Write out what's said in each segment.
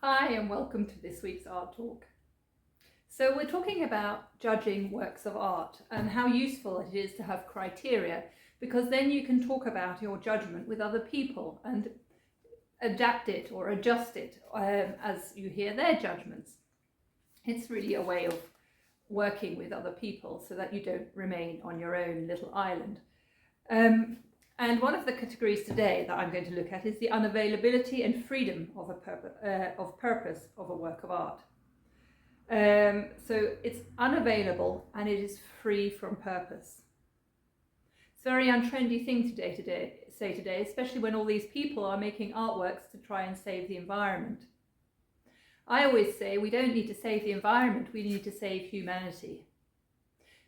Hi and welcome to this week's Art Talk. So we're talking about judging works of art and how useful it is to have criteria, because then you can talk about your judgment with other people and adapt it or adjust it as you hear their judgments. It's really a way of working with other people so that you don't remain on your own little island. And one of the categories today that I'm going to look at is the unavailability and freedom of purpose of a work of art. So it's unavailable and it is free from purpose. It's a very untrendy thing to say today, especially when all these people are making artworks to try and save the environment. I always say we don't need to save the environment, we need to save humanity.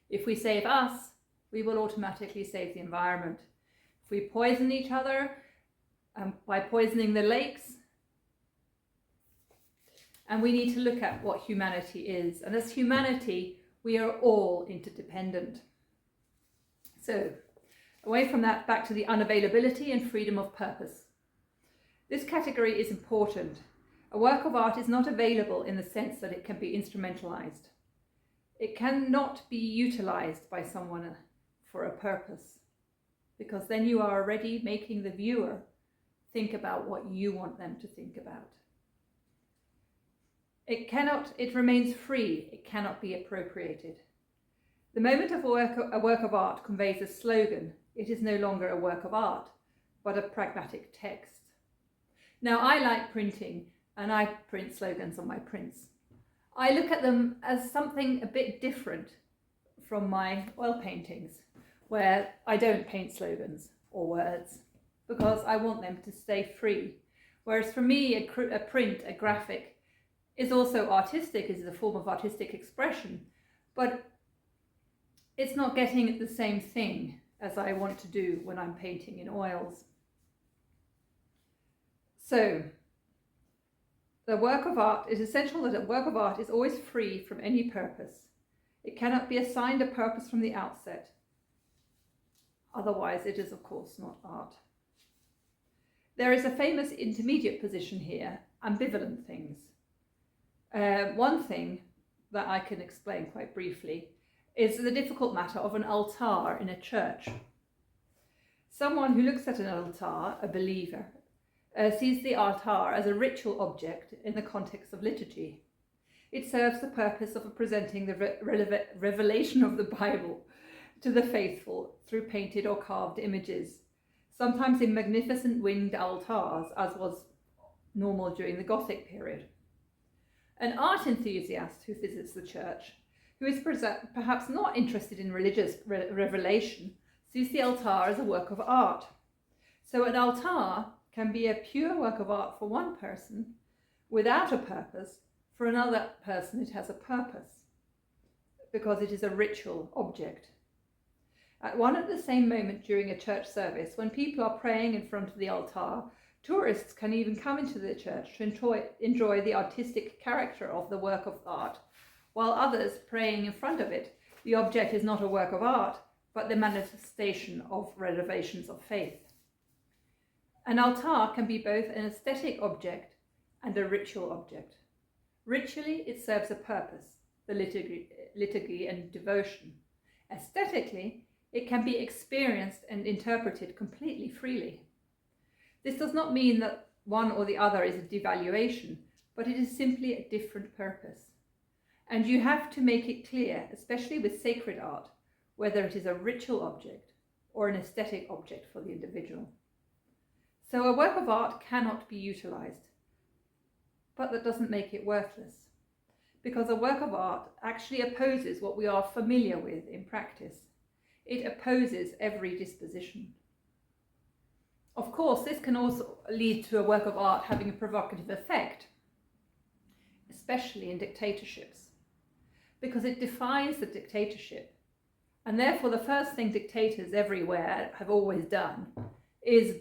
If we save us, we will automatically save the environment. If we poison each other by poisoning the lakes, and we need to look at what humanity is. And as humanity, we are all interdependent. So, away from that, back to the unavailability and freedom of purpose. This category is important. A work of art is not available in the sense that it can be instrumentalised. It cannot be utilised by someone for a purpose, because then you are already making the viewer think about what you want them to think about. It remains free, it cannot be appropriated. The moment a work of art conveys a slogan, it is no longer a work of art, but a pragmatic text. Now, I like printing, and I print slogans on my prints. I look at them as something a bit different from my oil paintings, where I don't paint slogans or words, because I want them to stay free. Whereas for me, a print, a graphic, is also artistic, is a form of artistic expression, but it's not getting the same thing as I want to do when I'm painting in oils. So, the work of art is essential that a work of art is always free from any purpose. It cannot be assigned a purpose from the outset. Otherwise, it is of course not art. There is a famous intermediate position here, ambivalent things. One thing that I can explain quite briefly is the difficult matter of an altar in a church. Someone who looks at an altar, a believer, sees the altar as a ritual object in the context of liturgy. It serves the purpose of presenting the revelation of the Bible to the faithful through painted or carved images, sometimes in magnificent winged altars, as was normal during the Gothic period. An art enthusiast who visits the church, who is perhaps not interested in religious revelation, sees the altar as a work of art. So an altar can be a pure work of art for one person, without a purpose. For another person it has a purpose, because it is a ritual object. At one and the same moment during a church service, when people are praying in front of the altar, tourists can even come into the church to enjoy the artistic character of the work of art, while others praying in front of it, the object is not a work of art, but the manifestation of revelations of faith. An altar can be both an aesthetic object and a ritual object. Ritually, it serves a purpose, the liturgy and devotion. Aesthetically, it can be experienced and interpreted completely freely. This does not mean that one or the other is a devaluation, but it is simply a different purpose. And you have to make it clear, especially with sacred art, whether it is a ritual object or an aesthetic object for the individual. So a work of art cannot be utilised, but that doesn't make it worthless, because a work of art actually opposes what we are familiar with in practice. It opposes every disposition. Of course, this can also lead to a work of art having a provocative effect, especially in dictatorships, because it defies the dictatorship. And therefore, the first thing dictators everywhere have always done is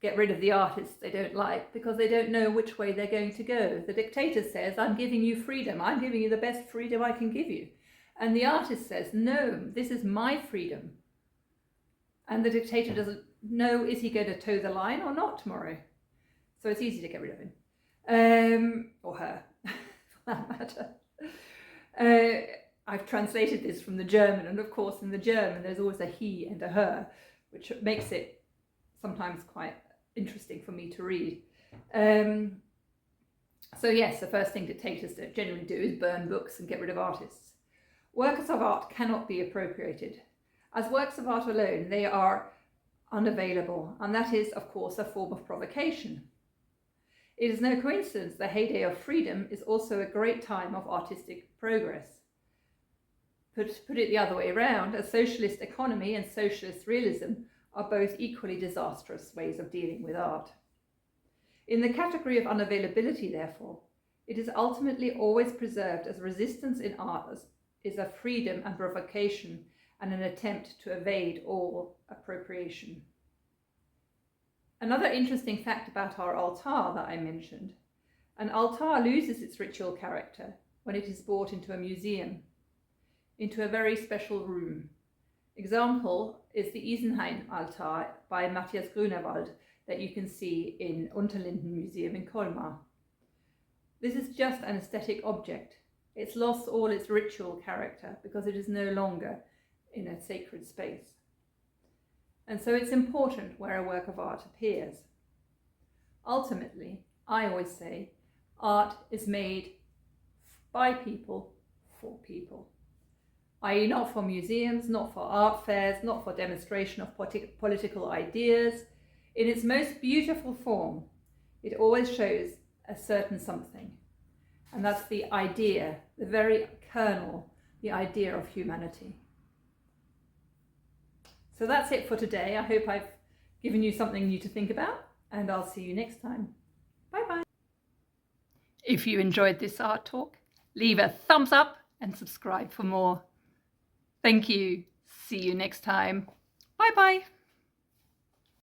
get rid of the artists they don't like, because they don't know which way they're going to go. The dictator says, I'm giving you freedom. I'm giving you the best freedom I can give you. And the artist says, no, this is my freedom. And the dictator doesn't know, is he going to toe the line or not tomorrow? So it's easy to get rid of him. or her, for that matter. I've translated this from the German, and of course in the German there's always a he and a her, which makes it sometimes quite interesting for me to read. So yes, the first thing dictators generally do is burn books and get rid of artists. Works of art cannot be appropriated. As works of art alone, they are unavailable, and that is, of course, a form of provocation. It is no coincidence the heyday of freedom is also a great time of artistic progress. Put it the other way around, a socialist economy and socialist realism are both equally disastrous ways of dealing with art. In the category of unavailability, therefore, it is ultimately always preserved as resistance in art is a freedom and provocation and an attempt to evade all appropriation. Another interesting fact about our altar that I mentioned, an altar loses its ritual character when it is brought into a museum, into a very special room. Example is the Isenhain altar by Matthias Grunewald that you can see in Unterlinden Museum in Colmar. This is just an aesthetic object. It's lost all its ritual character because it is no longer in a sacred space. And so it's important where a work of art appears. Ultimately, I always say, art is made by people for people, i.e. not for museums, not for art fairs, not for demonstration of political ideas. In its most beautiful form, it always shows a certain something, and that's the idea, the very kernel, the idea of humanity. So that's it for today. I hope I've given you something new to think about, and I'll see you next time. Bye-bye. If you enjoyed this art talk, leave a thumbs up and subscribe for more. Thank you. See you next time. Bye-bye.